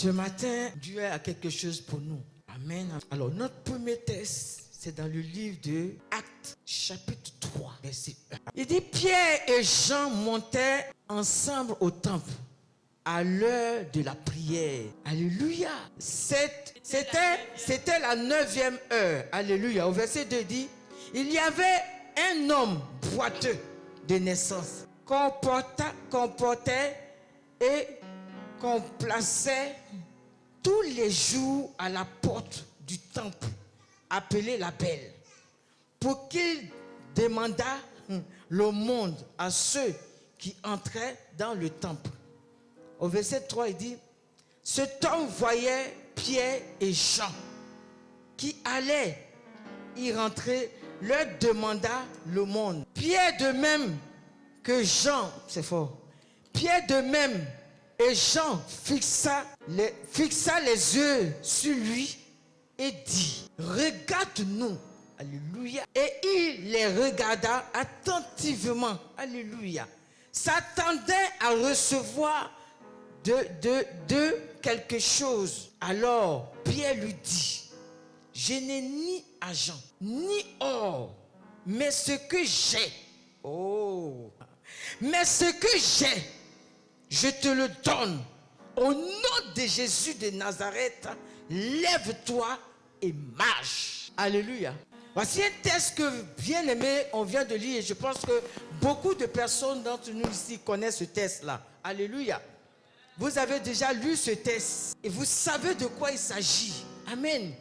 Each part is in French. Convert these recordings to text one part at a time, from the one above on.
Ce matin, Dieu a quelque chose pour nous. Amen. Alors, notre premier texte, c'est dans le livre de Actes, chapitre 3, verset 1. Il dit, Pierre et Jean montaient ensemble au temple à l'heure de la prière. Alléluia. C'était la 9e heure. Alléluia. Au verset 2, il dit, il y avait un homme boiteux de naissance qu'on portait et qu'on plaçait tous les jours à la porte du temple, appelé la Belle, pour qu'il demandât l'aumône à ceux qui entraient dans le temple. Au verset 3, il dit, cet homme voyait Pierre et Jean qui allaient y rentrer, leur demanda l'aumône. Pierre de même que Jean, c'est fort, Pierre de même et Jean fixa les yeux sur lui et dit, regarde-nous. Alléluia. Et il les regarda attentivement. Alléluia. S'attendait à recevoir de quelque chose. Alors Pierre lui dit, je n'ai ni argent, ni or, mais ce que j'ai, mais ce que j'ai, je te le donne. Au nom de Jésus de Nazareth, lève-toi et marche. Alléluia. Voici un texte que, bien aimé, on vient de lire. Je pense que beaucoup de personnes d'entre nous ici connaissent ce texte-là. Alléluia. Vous avez déjà lu ce texte et vous savez de quoi il s'agit. Amen.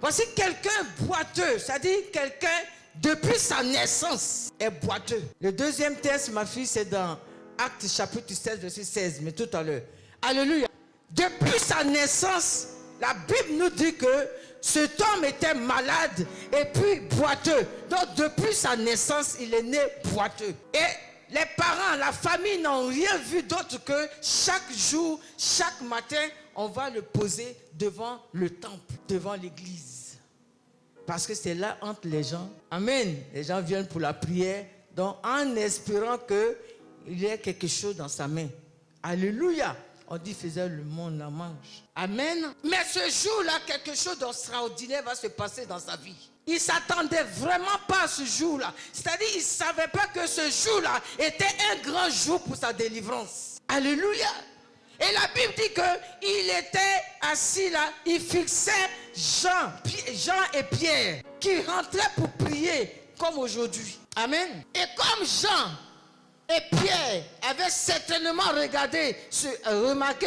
Voici quelqu'un boiteux, c'est-à-dire quelqu'un depuis sa naissance est boiteux. Le deuxième texte, ma fille, c'est dans Actes chapitre 16, verset 16, mais tout à l'heure. Alléluia. Depuis sa naissance, la Bible nous dit que cet homme était malade et puis boiteux. Donc depuis sa naissance, il est né boiteux. Et les parents, la famille n'ont rien vu d'autre que chaque jour, chaque matin, on va le poser devant le temple, devant l'église. Parce que c'est là entre les gens. Amen. Les gens viennent pour la prière, donc en espérant qu'il y ait quelque chose dans sa main. Alléluia. On dit, faisait le monde la mange. Amen. Mais ce jour-là, quelque chose d'extraordinaire va se passer dans sa vie. Il ne s'attendait vraiment pas à ce jour-là. C'est-à-dire, il ne savait pas que ce jour-là était un grand jour pour sa délivrance. Alléluia. Et la Bible dit qu'il était assis là, il fixait Jean et Pierre qui rentraient pour prier comme aujourd'hui. Amen. Et comme Jean et Pierre avaient certainement remarqué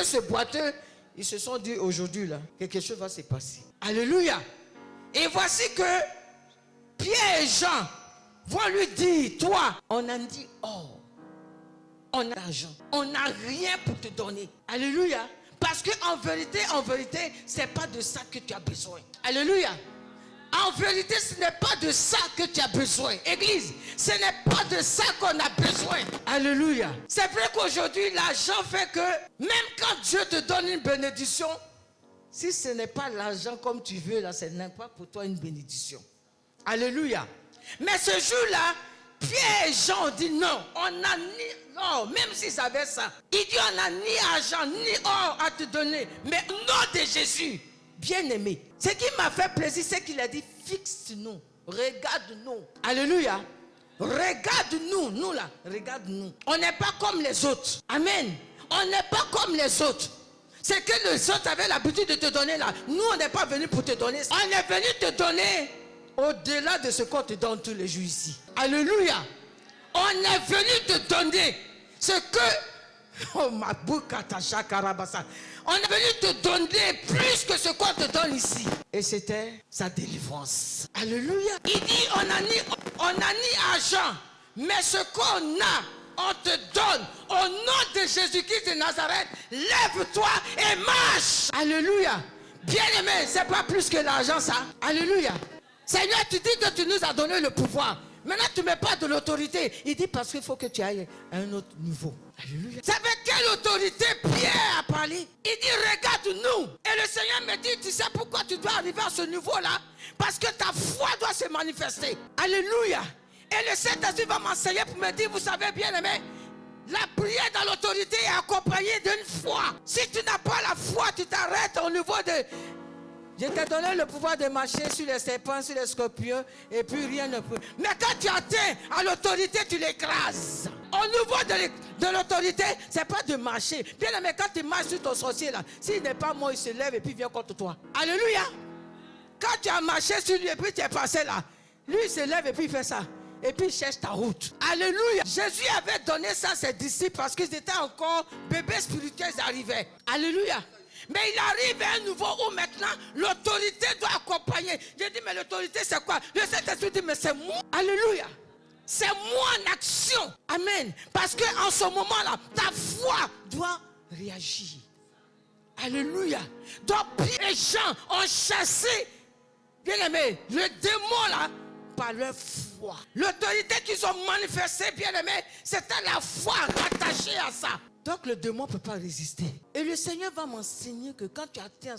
ce boiteux, ils se sont dit aujourd'hui là, quelque chose va se passer. Alléluia. Et voici que Pierre et Jean vont lui dire, toi, on a dit or, on a l'argent, on n'a rien pour te donner. Alléluia. Parce qu'en vérité, ce n'est pas de ça que tu as besoin. Alléluia. En vérité, ce n'est pas de ça que tu as besoin. Église, ce n'est pas de ça qu'on a besoin. Alléluia. C'est vrai qu'aujourd'hui, l'argent fait que même quand Dieu te donne une bénédiction, si ce n'est pas l'argent comme tu veux, là, ce n'est pas pour toi une bénédiction. Alléluia. Mais ce jour-là, Pierre et Jean ont dit non, on n'a ni or, même s'ils avaient ça. Il dit on n'a ni argent, ni or à te donner. Mais au nom de Jésus, bien-aimé, ce qui m'a fait plaisir, c'est qu'il a dit fixe-nous, regarde-nous. Alléluia. Regarde-nous, nous là, regarde-nous. On n'est pas comme les autres. Amen. On n'est pas comme les autres. C'est que les autres avaient l'habitude de te donner là. Nous, on n'est pas venu pour te donner. On est venu te donner au-delà de ce qu'on te donne tous les jours ici. Alléluia. On est venu te donner ce que... Oh, ma boukatacha karabasa. On est venu te donner plus que ce qu'on te donne ici. Et c'était sa délivrance. Alléluia. Il dit, on n'a ni argent, mais ce qu'on a, on te donne. Au nom de Jésus-Christ de Nazareth, lève-toi et marche. Alléluia. Bien-aimé, c'est pas plus que l'argent ça. Alléluia. Seigneur, tu dis que tu nous as donné le pouvoir. Maintenant, tu ne mets pas de l'autorité. Il dit parce qu'il faut que tu ailles à un autre niveau. Alléluia. C'est avec quelle autorité Pierre a parlé? Il dit, regarde-nous. Et le Seigneur me dit, tu sais pourquoi tu dois arriver à ce niveau-là? Parce que ta foi doit se manifester. Alléluia. Et le Saint-Esprit va m'enseigner pour me dire, vous savez bien aimé, La prière dans l'autorité est accompagnée d'une foi. Si tu n'as pas la foi, tu t'arrêtes au niveau de... Je t'ai donné le pouvoir de marcher sur les serpents, sur les scorpions, et puis rien ne peut. Mais quand tu atteins à l'autorité, tu l'écrases. Au niveau de l'autorité, c'est pas de marcher. Bien aimé, quand tu marches sur ton sorcier là, s'il n'est pas mort, il se lève et puis vient contre toi. Alléluia. Quand tu as marché sur lui et puis tu es passé là, lui il se lève et puis il fait ça. Et puis il cherche ta route. Alléluia. Jésus avait donné ça à ses disciples parce qu'ils étaient encore bébés spirituels arrivaient. Alléluia. Mais il arrive à un niveau où maintenant l'autorité doit accompagner. J'ai dit, mais l'autorité c'est quoi? Le Saint-Esprit dit, mais c'est moi. Alléluia. C'est moi en action. Amen. Parce qu'en ce moment-là, ta foi doit réagir. Alléluia. Donc, les gens ont chassé, bien aimé, le démon là, par leur foi. L'autorité qu'ils ont manifestée, bien aimé, c'était la foi rattachée à ça. Donc le démon ne peut pas résister. Et le Seigneur va m'enseigner que quand tu atteins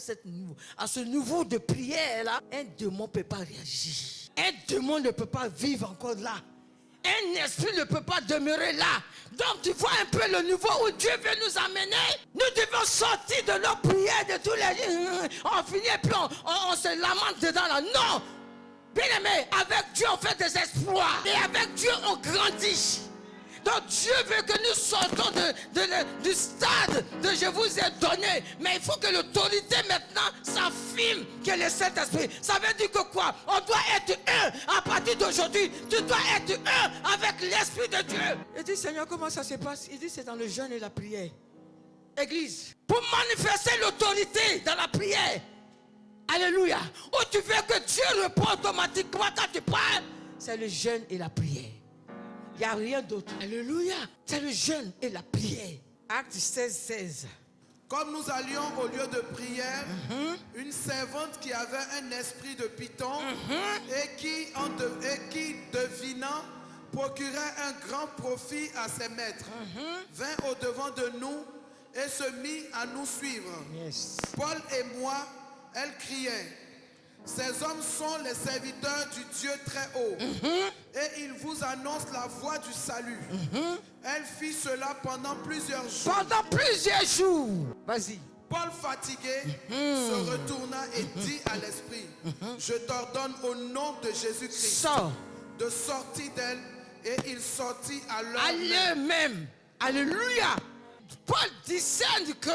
à ce niveau de prière là, un démon ne peut pas réagir. Un démon ne peut pas vivre encore là. Un esprit ne peut pas demeurer là. Donc tu vois un peu le niveau où Dieu veut nous amener. Nous devons sortir de nos prières de tous les jours. On finit et puis on se lamente dedans là. Non. Bien aimé, avec Dieu on fait des exploits. Et avec Dieu on grandit. Donc Dieu veut que nous sortons du stade de je vous ai donné. Mais il faut que l'autorité maintenant s'affirme que le Saint-Esprit. Ça veut dire que quoi? On doit être un. À partir d'aujourd'hui, tu dois être un avec l'Esprit de Dieu. Il dit, Seigneur, comment ça se passe? Il dit, c'est dans le jeûne et la prière. Église, pour manifester l'autorité dans la prière. Alléluia. Où tu veux que Dieu réponde automatiquement quand tu parles, c'est le jeûne et la prière. Il n'y a rien d'autre. Alléluia. C'est le jeûne et la prière. Acte 16. Comme nous allions au lieu de prière, une servante qui avait un esprit de python et qui devinant, procurait un grand profit à ses maîtres, vint au devant de nous et se mit à nous suivre. Yes. Paul et moi, elle criait. Ces hommes sont les serviteurs du Dieu très haut et ils vous annoncent la voie du salut. Elle fit cela pendant plusieurs jours. Pendant plusieurs jours. Vas-y. Paul fatigué se retourna et dit à l'esprit, je t'ordonne au nom de Jésus-Christ Sors. de sortir d'elle, et il sortit à À l'heure même. même. Alléluia. Paul discerne que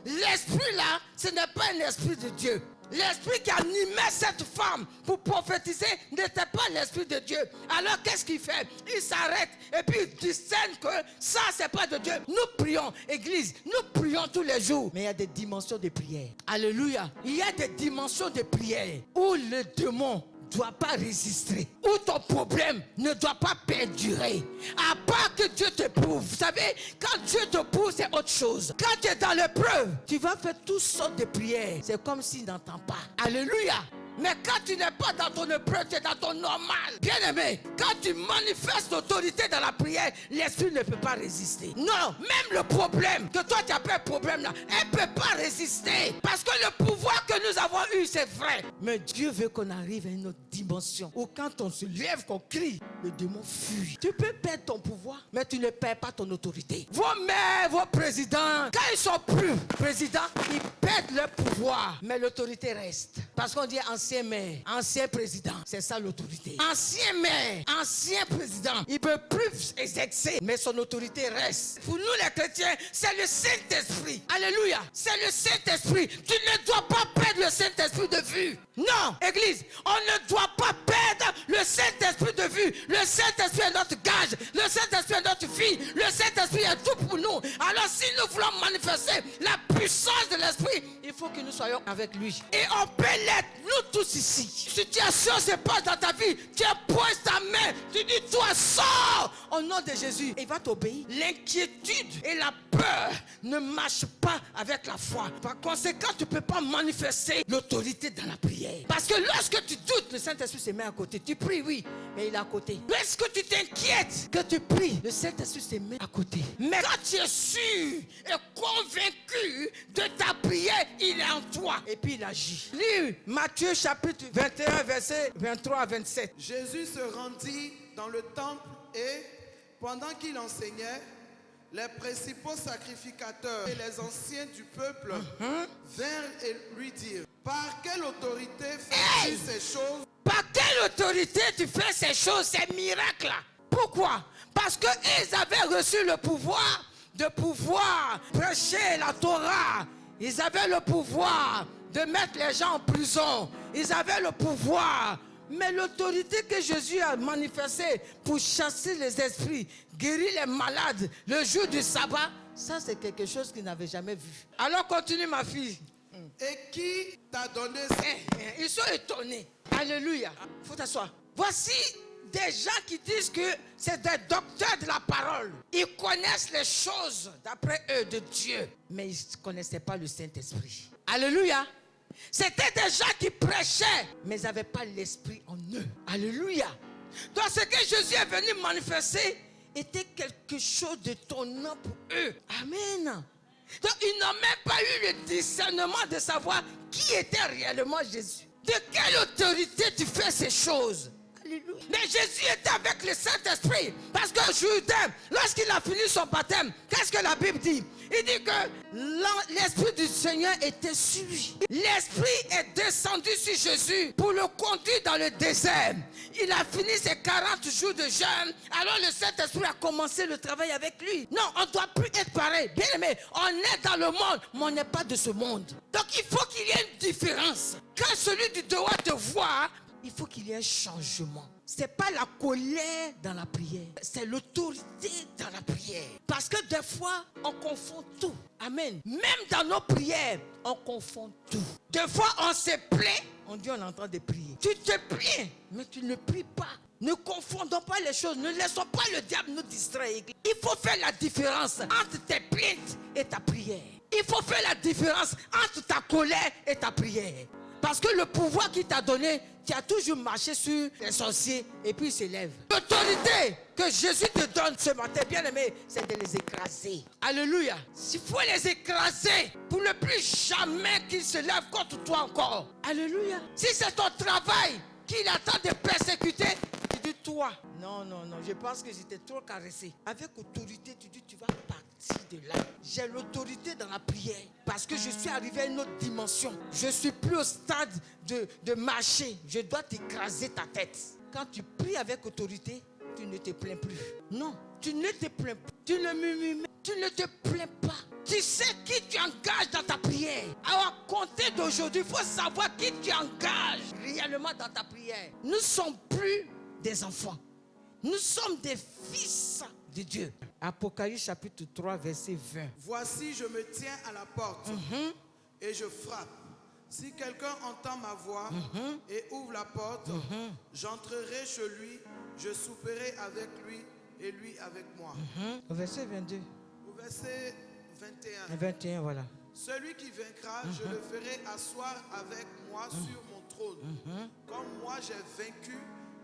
l'esprit là, ce n'est pas un esprit de Dieu. L'esprit qui animait cette femme pour prophétiser n'était pas l'esprit de Dieu. Alors qu'est-ce qu'il fait? Il s'arrête et puis il discerne que ça c'est pas de Dieu. Nous prions, église, nous prions tous les jours. Mais il y a des dimensions de prière. Alléluia. Il y a des dimensions de prière où le démon ne doit pas résister, où ton problème ne doit pas perdurer, à part que Dieu te prouve. Vous savez, quand Dieu te prouve, c'est autre chose. Quand tu es dans l'épreuve, tu vas faire toutes sortes de prières. C'est comme s'il n'entend pas. Alléluia. Mais quand tu n'es pas dans ton épreuve, tu es dans ton normal. Bien aimé, quand tu manifestes l'autorité dans la prière, l'esprit ne peut pas résister. Non, même le problème, que toi tu appelles problème là, elle ne peut pas résister. Parce que le pouvoir que nous avons eu, c'est vrai. Mais Dieu veut qu'on arrive à une autre dimension. Où quand on se lève, qu'on crie, le démon fuit. Tu peux perdre ton pouvoir, mais tu ne perds pas ton autorité. Vos maires, vos présidents, quand ils sont plus présidents, ils perdent leur pouvoir. Mais l'autorité reste. Parce qu'on dit ancien maire, ancien président. C'est ça l'autorité. Ancien maire, ancien président. Il ne peut plus exercer, mais son autorité reste. Pour nous les chrétiens, c'est le Saint-Esprit. Alléluia. C'est le Saint-Esprit. Tu ne dois pas perdre le Saint-Esprit de vue. Non, Église, on ne doit pas perdre le Saint-Esprit de vue. Le Saint-Esprit est notre gage. Le Saint-Esprit est notre fille. Le Saint-Esprit est tout pour nous. Alors si nous voulons manifester la puissance de l'Esprit, il faut que nous soyons avec lui. Et on peut l'être, nous tous ici. Situation se passe dans ta vie. Tu poses ta main. Tu dis, toi, sors au nom de Jésus. Et il va t'obéir. L'inquiétude et la peur ne marchent pas avec la foi. Par conséquent, tu ne peux pas manifester l'autorité dans la prière. Parce que lorsque tu doutes, le Saint-Esprit se met à côté. Tu pries, oui, mais il est à côté. Lorsque tu t'inquiètes, que tu pries, le Saint-Esprit se met à côté. Mais quand tu es sûr et convaincu de ta prière, il est en toi. Et puis il agit. Lis Matthieu chapitre 21, verset 23 à 27. Jésus se rendit dans le temple et, pendant qu'il enseignait, les principaux sacrificateurs et les anciens du peuple vinrent et lui dirent, par quelle autorité fais-tu ces choses? Par quelle autorité tu fais ces choses, ces miracles-là? Pourquoi? Parce qu'ils avaient reçu le pouvoir de pouvoir prêcher la Torah. Ils avaient le pouvoir de mettre les gens en prison. Ils avaient le pouvoir. Mais l'autorité que Jésus a manifestée pour chasser les esprits, guérir les malades le jour du sabbat, ça c'est quelque chose qu'ils n'avaient jamais vu. Alors continue ma fille. Et qui t'a donné ça? Ils sont étonnés. Alléluia. Faut t'asseoir. Voici des gens qui disent que c'est des docteurs de la parole. Ils connaissent les choses d'après eux de Dieu, mais ils ne connaissaient pas le Saint-Esprit. Alléluia. C'était des gens qui prêchaient, mais ils n'avaient pas l'esprit en eux. Alléluia. Donc ce que Jésus est venu manifester était quelque chose d'étonnant pour eux. Amen. Donc ils n'ont même pas eu le discernement de savoir qui était réellement Jésus. De quelle autorité tu fais ces choses? Alléluia. Mais Jésus était avec le Saint-Esprit. Parce que Jourdain, lorsqu'il a fini son baptême, qu'est-ce que la Bible dit? Il dit que l'Esprit du Seigneur était sur lui. L'Esprit est descendu sur Jésus pour le conduire dans le désert. Il a fini ses 40 jours de jeûne. Alors le Saint-Esprit a commencé le travail avec lui. Non, on ne doit plus être pareil. Bien aimé, on est dans le monde, mais on n'est pas de ce monde. Donc il faut qu'il y ait une différence. Quand celui du doigt te voit, il faut qu'il y ait un changement. Ce n'est pas la colère dans la prière, c'est l'autorité dans la prière. Parce que des fois, on confond tout. Amen. Même dans nos prières, on confond tout. Des fois, on se plaint, on dit on est en train de prier. Tu te plains, mais tu ne pries pas. Ne confondons pas les choses, ne laissons pas le diable nous distraire. Il faut faire la différence entre tes plaintes et ta prière. Il faut faire la différence entre ta colère et ta prière. Parce que le pouvoir qu'il t'a donné, tu as toujours marché sur les sorciers et puis ils se lèvent. L'autorité que Jésus te donne ce matin, bien aimé, c'est de les écraser. Alléluia. Il faut les écraser pour ne plus jamais qu'ils se lèvent contre toi encore. Alléluia. Si c'est ton travail qu'il attend de persécuter, tu dis toi. Non, je pense que j'étais trop caressé. Avec autorité, tu dis tu vas partir de là. J'ai l'autorité dans la prière parce que je suis arrivé à une autre dimension. Je suis plus au stade de marcher. Je dois t'écraser ta tête. Quand tu pries avec autorité, tu ne te plains plus. Non, tu ne te plains pas. Tu ne murmures, tu ne te plains pas. Tu sais qui tu engages dans ta prière. Alors, à compter d'aujourd'hui, il faut savoir qui tu engages réellement dans ta prière. Nous ne sommes plus des enfants. Nous sommes des fils de Dieu. Apocalypse chapitre 3, verset 20. Voici, je me tiens à la porte et je frappe. Si quelqu'un entend ma voix et ouvre la porte, j'entrerai chez lui, je souperai avec lui et lui avec moi. Au verset 22. Au verset 21. 21, voilà. Celui qui vaincra, je le ferai asseoir avec moi sur mon trône. Comme moi j'ai vaincu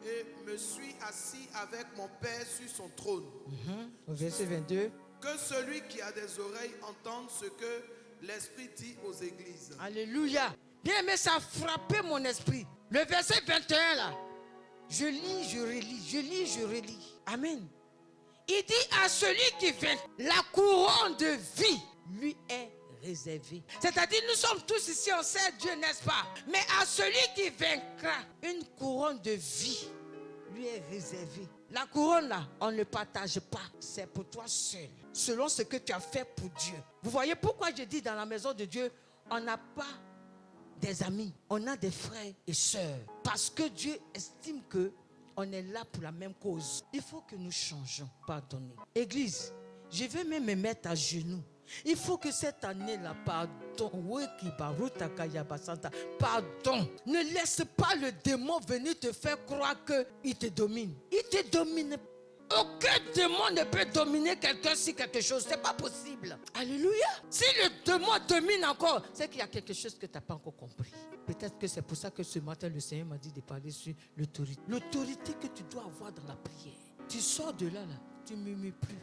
et me suis assis avec mon Père sur son trône. Au verset 22. Que celui qui a des oreilles entende ce que l'Esprit dit aux églises. Alléluia. Bien aimé, ça a frappé mon esprit. Le verset 21 là. Je lis, je relis. Je lis, je relis. Amen. Il dit à celui qui vainc, la couronne de vie lui est réservée. C'est-à-dire, nous sommes tous ici, on sait Dieu, n'est-ce pas? Mais à celui qui vaincra, une couronne de vie lui est réservée. La couronne là, on ne partage pas. C'est pour toi seul. Selon ce que tu as fait pour Dieu. Vous voyez pourquoi je dis dans la maison de Dieu, on n'a pas des amis, on a des frères et sœurs. Parce que Dieu estime que on est là pour la même cause. Il faut que nous changeons. Pardonnez. Église, je vais même me mettre à genoux. Il faut que cette année-là, pardon. Ne laisse pas le démon venir te faire croire qu'il te domine. Il te domine. Aucun démon ne peut dominer quelqu'un sur quelque chose. Ce n'est pas possible. Alléluia. Si le démon domine encore, c'est qu'il y a quelque chose que tu n'as pas encore compris. Peut-être que c'est pour ça que ce matin, le Seigneur m'a dit de parler sur l'autorité. L'autorité que tu dois avoir dans la prière. Tu sors de là, tu ne murmures plus.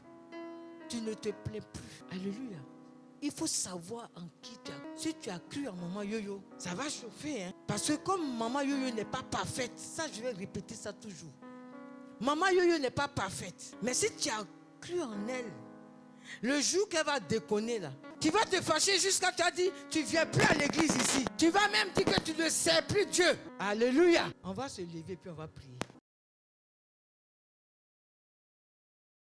Tu ne te plains plus. Alléluia. Il faut savoir en qui tu as. Si tu as cru en Maman Yoyo, ça va chauffer. Hein? Parce que comme Maman Yoyo n'est pas parfaite, ça je vais répéter ça toujours. Maman Yoyo n'est pas parfaite. Mais si tu as cru en elle, Le jour qu'elle va déconner là, tu vas te fâcher jusqu'à tu as dit, tu ne viens plus à l'église ici. Tu vas même dire que tu ne sers plus Dieu. Alléluia. On va se lever puis on va prier.